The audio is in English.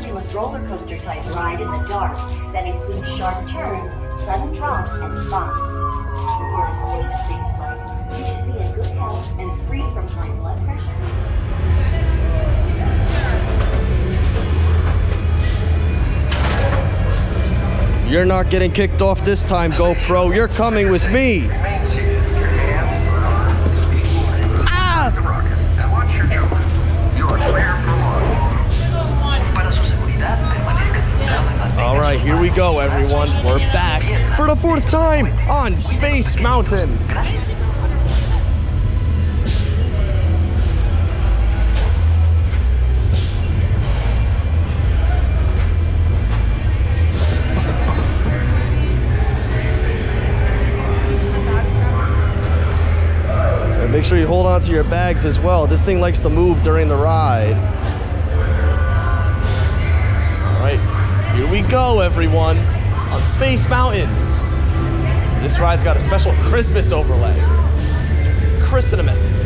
turbulent roller coaster type ride in the dark that includes sharp turns, sudden drops, and stops. For a safe space flight, you should be in good health and free from high blood pressure. You're not getting kicked off this time, GoPro. You're coming with me. Ah! All right, here we go, everyone. We're back for the 4th time on Space Mountain. Make sure you hold on to your bags as well. This thing likes to move during the ride. All right, here we go, everyone, on Space Mountain. This ride's got a special Christmas overlay. Christmas.